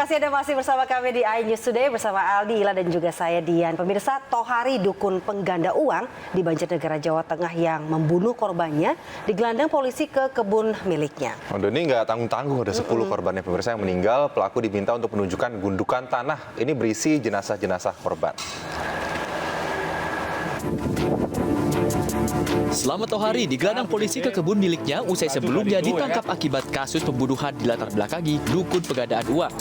kasih Anda masih bersama kami di iNews Today bersama Aldi, Ila dan juga saya Dian. Pemirsa, Tohari, dukun pengganda uang di Banjarnegara, Jawa Tengah yang membunuh korbannya digelandang polisi ke kebun miliknya. Waduh, ini nggak tanggung-tanggung, ada 10 korbannya pemirsa yang meninggal. Pelaku diminta untuk menunjukkan gundukan tanah. Ini berisi jenazah-jenazah korban. Selamat Tohari digelandang polisi ke kebun miliknya usai sebelumnya ditangkap akibat kasus pembunuhan dilatar belakangi dukun penggandaan uang.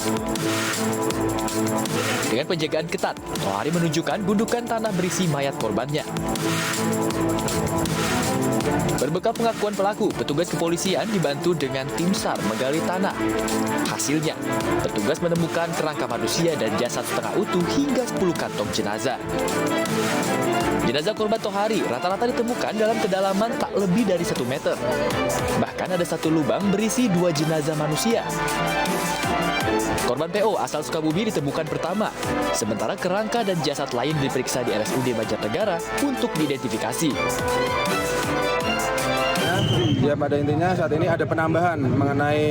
Dengan penjagaan ketat, Tohari menunjukkan gundukan tanah berisi mayat korbannya. Berbekal pengakuan pelaku, petugas kepolisian dibantu dengan tim SAR menggali tanah. Hasilnya, petugas menemukan kerangka manusia dan jasad setengah utuh hingga 10 kantong jenazah. Jenazah korban Tohari rata-rata ditemukan dalam kedalaman tak lebih dari 1 meter. Bahkan ada satu lubang berisi 2 jenazah manusia. Korban PO asal Sukabumi ditemukan pertama, sementara kerangka dan jasad lain diperiksa di RSUD Banjarnegara untuk diidentifikasi. Ya, pada intinya saat ini ada penambahan mengenai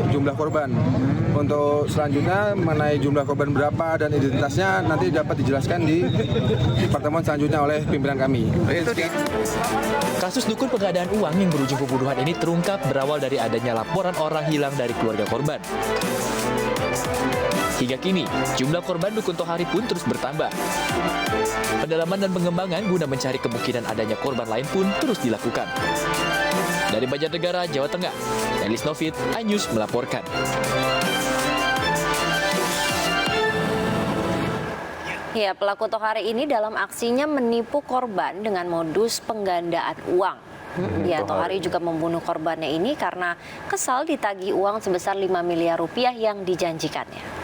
jumlah korban. Untuk selanjutnya mengenai jumlah korban berapa dan identitasnya nanti dapat dijelaskan di pertemuan selanjutnya oleh pimpinan kami. Kasus dukun penggandaan uang yang berujung pembunuhan ini terungkap berawal dari adanya laporan orang hilang dari keluarga korban. Hingga kini, jumlah korban dukun Tohari pun terus bertambah. Pendalaman dan pengembangan guna mencari kemungkinan adanya korban lain pun terus dilakukan. Dari Banjarnegara, Jawa Tengah, Elis Novit, iNews melaporkan. Ya, pelaku Tohari ini dalam aksinya menipu korban dengan modus penggandaan uang. Ya, Tohari juga membunuh korbannya ini karena kesal ditagih uang sebesar 5 miliar rupiah yang dijanjikannya.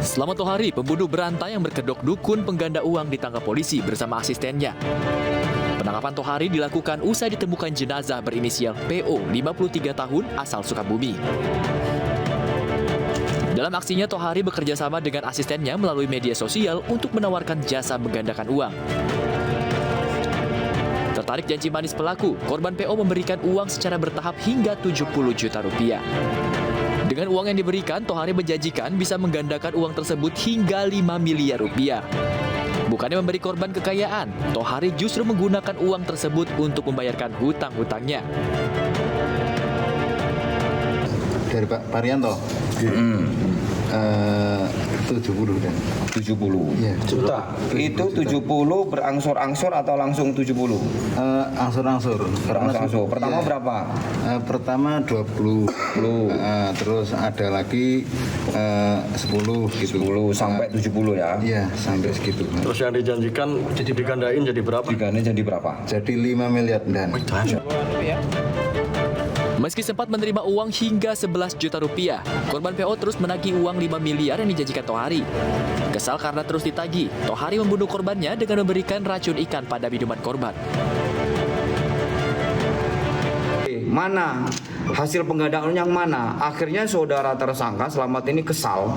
Selamat Tohari, pembunuh berantai yang berkedok dukun pengganda uang ditangkap polisi bersama asistennya. Penangkapan Tohari dilakukan usai ditemukan jenazah berinisial PO, 53 tahun, asal Sukabumi. Dalam aksinya, Tohari bekerja sama dengan asistennya melalui media sosial untuk menawarkan jasa menggandakan uang. Tertarik janji manis pelaku, korban PO memberikan uang secara bertahap hingga 70 juta rupiah. Dengan uang yang diberikan, Tohari menjanjikan bisa menggandakan uang tersebut hingga 5 miliar rupiah. Bukannya memberi korban kekayaan, Tohari justru menggunakan uang tersebut untuk membayarkan hutang-hutangnya. Dari Pak Parianto, 70 dan 70 ya, juta. Itu 70 berangsur-angsur atau langsung 70? Angsur-angsur. Berangsur-angsur. Pertama ya. berapa? Pertama 20. Terus ada lagi 10 gitu. 10 sampai 70 ya? Iya, sampai segitu. Terus yang dijanjikan digandain jadi berapa? Digandain jadi berapa? Jadi 5 miliar dan. Meski sempat menerima uang hingga 11 juta rupiah, korban PO terus menagih uang 5 miliar yang dijanjikan Tohari. Kesal karena terus ditagih, Tohari membunuh korbannya dengan memberikan racun ikan pada minuman korban. Mana hasil penggandaan yang mana? Akhirnya saudara tersangka Selamat ini kesal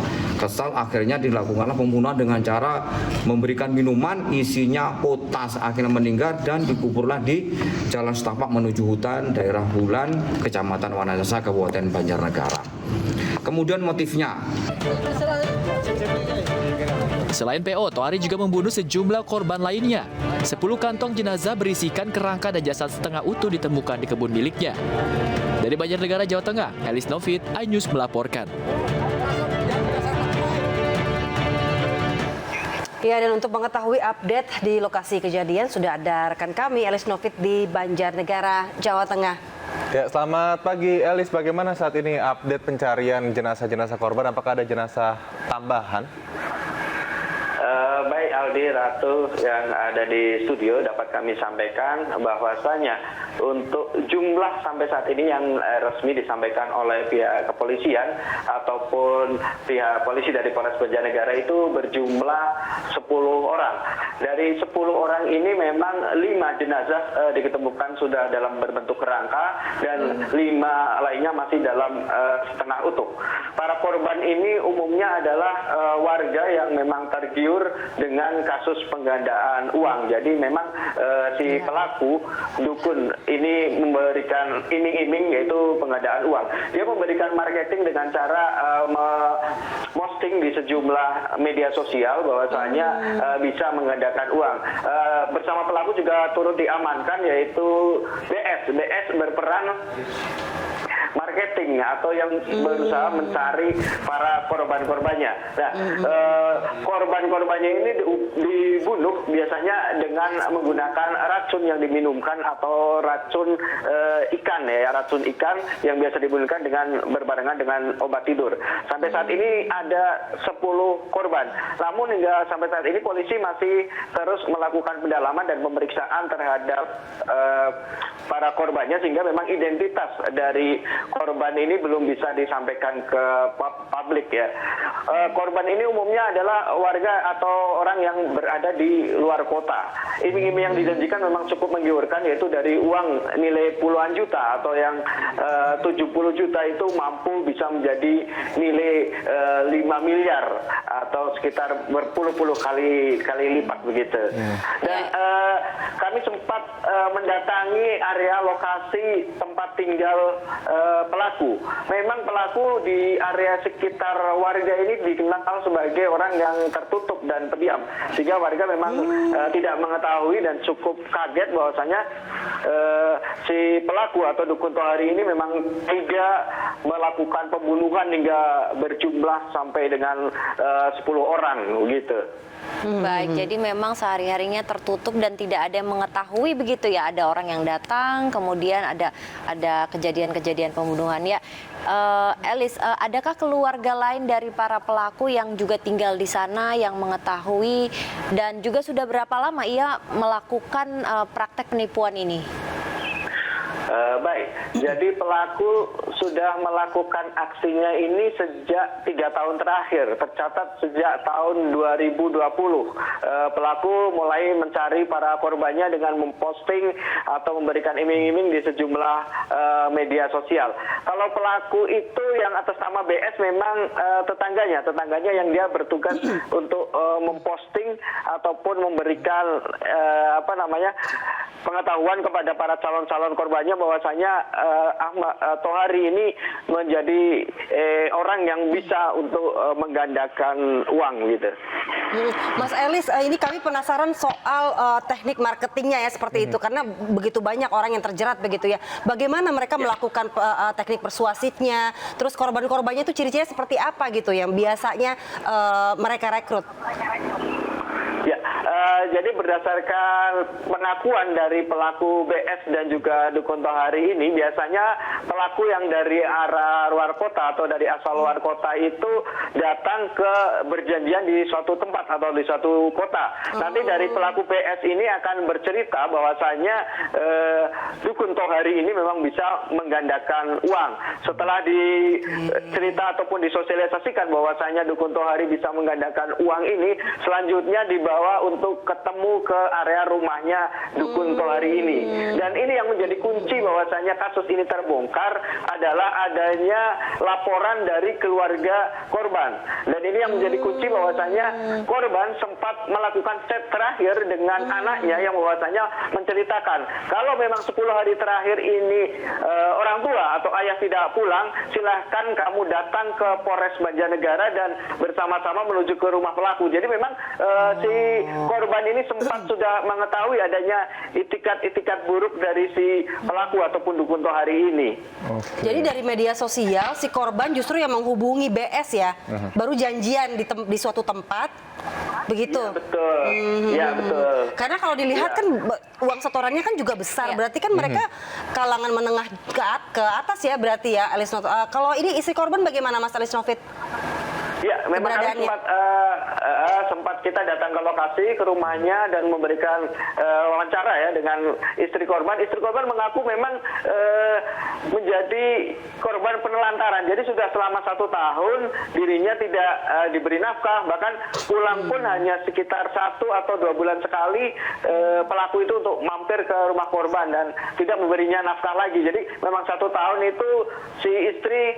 akhirnya dilakukanlah pembunuhan dengan cara memberikan minuman isinya potas, akhirnya meninggal dan dikuburlah di Jalan Setapak menuju hutan daerah Bulan, Kecamatan Wanasasa, Kabupaten Banjarnegara. Kemudian motifnya. Selain PO, Tohari juga membunuh sejumlah korban lainnya. 10 kantong jenazah berisikan kerangka dan jasad setengah utuh ditemukan di kebun miliknya. Dari Banjarnegara, Jawa Tengah, Elis Novit, iNews melaporkan. Ya, dan untuk mengetahui update di lokasi kejadian sudah ada rekan kami Elis Novit di Banjarnegara, Jawa Tengah. Ya, selamat pagi Elis. Bagaimana saat ini update pencarian jenazah-jenazah korban? Apakah ada jenazah tambahan? Baik Aldi, Ratu yang ada di studio, dapat kami sampaikan bahwasanya untuk jumlah sampai saat ini yang resmi disampaikan oleh pihak kepolisian ataupun pihak polisi dari Polres Banjarnegara itu berjumlah 10 orang. Dari 10 orang ini memang 5 jenazah diketemukan sudah dalam berbentuk kerangka dan 5 lainnya masih dalam setengah utuh. Para korban ini umumnya adalah warga yang memang tergiur dengan kasus penggandaan uang. Jadi memang si pelaku dukun ini memberikan iming-iming, yaitu penggandaan uang. Dia memberikan marketing dengan cara posting di sejumlah media sosial bahwasanya bisa menggandakan uang. Bersama pelaku juga turut diamankan, yaitu BS berperan marketing atau yang berusaha mencari para korban-korbannya. Nah, korban-korbannya ini dibunuh biasanya dengan menggunakan racun yang diminumkan atau racun ikan ya, racun ikan yang biasa dibunuhkan dengan berbarengan dengan obat tidur. Sampai saat ini ada 10 korban. Namun hingga sampai saat ini polisi masih terus melakukan pendalaman dan pemeriksaan terhadap para korbannya, sehingga memang identitas dari korban ini belum bisa disampaikan ke publik ya. Korban ini umumnya adalah warga atau orang yang berada di luar kota. Iming-iming yang dijanjikan memang cukup menggiurkan, yaitu dari uang nilai puluhan juta atau yang 70 juta itu mampu bisa menjadi nilai 5 miliar atau sekitar berpuluh-puluh kali lipat begitu. Dan kami sempat mendatangi area lokasi tempat tinggal pelaku. Memang pelaku di area sekitar warga ini dikenal sebagai orang yang tertutup dan pendiam, sehingga warga memang tidak mengetahui dan cukup kaget bahwasanya si pelaku atau dukun tohari ini memang tega melakukan pembunuhan hingga berjumlah sampai dengan 10 orang gitu. Baik, jadi memang sehari-harinya tertutup dan tidak ada yang mengetahui begitu ya. Ada orang yang datang, kemudian ada kejadian-kejadian pembunuhan ya. Elis, adakah keluarga lain dari para pelaku yang juga tinggal di sana yang mengetahui, dan juga sudah berapa lama ia melakukan praktek penipuan ini? Baik, jadi pelaku sudah melakukan aksinya ini sejak 3 tahun terakhir. Tercatat sejak tahun 2020. Pelaku mulai mencari para korbannya dengan memposting atau memberikan iming-iming di sejumlah media sosial. Kalau pelaku itu yang atas nama BS memang tetangganya yang dia bertugas untuk memposting ataupun memberikan pengetahuan kepada para calon-calon korbannya bahwasanya Ahmad Tohari ini menjadi orang yang bisa untuk menggandakan uang gitu. Mas Elis, ini kami penasaran soal teknik marketingnya ya seperti itu, karena begitu banyak orang yang terjerat begitu ya. Bagaimana mereka melakukan teknik persuasifnya? Terus korban-korbannya itu ciri-cirinya seperti apa gitu yang biasanya mereka rekrut? Ya, jadi berdasarkan pengakuan dari pelaku BS dan juga dukun tohari ini, biasanya pelaku yang dari arah luar kota atau dari asal luar kota itu datang ke berjanjian di suatu tempat atau di suatu kota. Nanti dari pelaku BS ini akan bercerita bahwasanya dukun tohari ini memang bisa menggandakan uang. Setelah dicerita ataupun disosialisasikan bahwasanya dukun tohari bisa menggandakan uang ini, selanjutnya dibawa untuk ketemu ke area rumahnya dukun tohari ini. Dan ini yang menjadi kunci bahwasanya kasus ini terbongkar adalah adanya laporan dari keluarga korban. Dan ini yang menjadi kunci bahwasanya korban sempat melakukan chat terakhir dengan anaknya yang bahwasanya menceritakan kalau memang 10 hari terakhir ini orang tua atau ayah tidak pulang, silahkan kamu datang ke Polres Banjarnegara dan bersama-sama menuju ke rumah pelaku. Jadi memang si korban ini sempat sudah mengetahui adanya itikat buruk dari si pelaku ataupun dukun tohari ini. Jadi dari media sosial si korban justru yang menghubungi BS ya, baru janjian di suatu tempat, begitu? Ya, betul. Ya, betul. Karena kalau dilihat kan uang setorannya kan juga besar, berarti kan mereka kalangan menengah ke atas ya berarti ya, Elis Novit. Kalau ini istri korban bagaimana Mas Elis Novit? Ya, memang kami sempat kita datang ke lokasi, ke rumahnya dan memberikan wawancara ya dengan istri korban. Istri korban mengaku memang menjadi korban penelantaran. Jadi sudah selama 1 tahun dirinya tidak diberi nafkah, bahkan pulang pun hanya sekitar 1 atau 2 bulan sekali pelaku itu untuk mampir ke rumah korban dan tidak memberinya nafkah lagi. Jadi memang 1 tahun itu si istri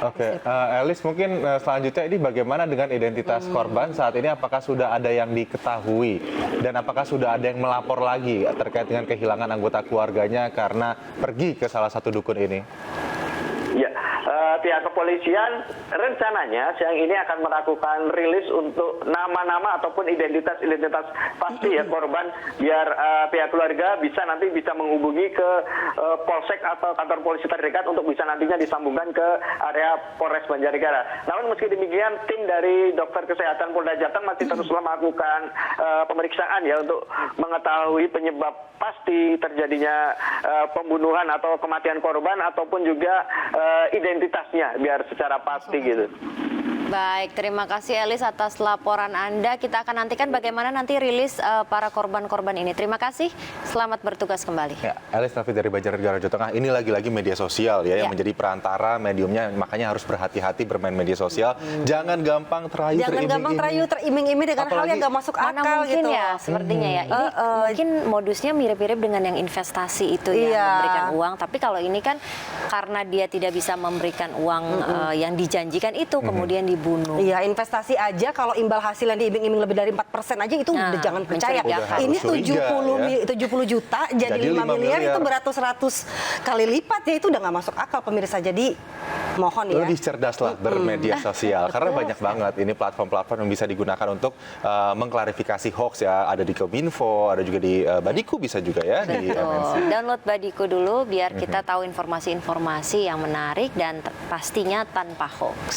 Oke, Elis mungkin selanjutnya ini bagaimana dengan identitas korban saat ini? Apakah sudah ada yang diketahui dan apakah sudah ada yang melapor lagi terkait dengan kehilangan anggota keluarganya karena pergi ke salah satu dukun ini? Ya, pihak kepolisian rencananya siang ini akan melakukan rilis untuk nama-nama ataupun identitas pasti ya korban, biar pihak keluarga nanti bisa menghubungi ke polsek atau kantor polisi terdekat untuk bisa nantinya disambungkan ke area Polres Banjarnegara. Namun meski demikian, tim dari dokter kesehatan Polda Jateng masih terus melakukan pemeriksaan ya untuk mengetahui penyebab pasti terjadinya pembunuhan atau kematian korban ataupun juga identitasnya biar secara pasti gitu. Baik, terima kasih Elis atas laporan Anda. Kita akan nantikan bagaimana nanti rilis para korban-korban ini. Terima kasih, selamat bertugas kembali. Ya, Elis Nafi dari Banjarnegara, Jawa Tengah. Ini lagi-lagi media sosial ya yang menjadi perantara mediumnya, makanya harus berhati-hati bermain media sosial. Jangan gampang terayu teriming-iming dengan hal yang nggak masuk Mana akal mungkin gitu. ya, sepertinya ya. Ini mungkin modusnya mirip-mirip dengan yang investasi itu ya, memberikan uang. Tapi kalau ini kan karena dia tidak bisa memberikan uang yang dijanjikan itu, kemudian dibunuh. Iya, investasi aja kalau imbal hasil yang diiming-iming lebih dari 4% aja itu udah jangan percaya. mencurigakan. Ini Harus curiga, 70 juta jadi 5 miliar itu beratus-ratus kali lipat ya, itu udah nggak masuk akal pemirsa. Jadi mohon ya. Lebih cerdaslah bermedia sosial karena banyak banget ini platform-platform yang bisa digunakan untuk mengklarifikasi hoax ya. Ada di Kominfo, ada juga di Badiku, bisa juga ya di MNC. Download Badiku dulu biar kita tahu informasi-informasi yang menarik dan pastinya tanpa hoax.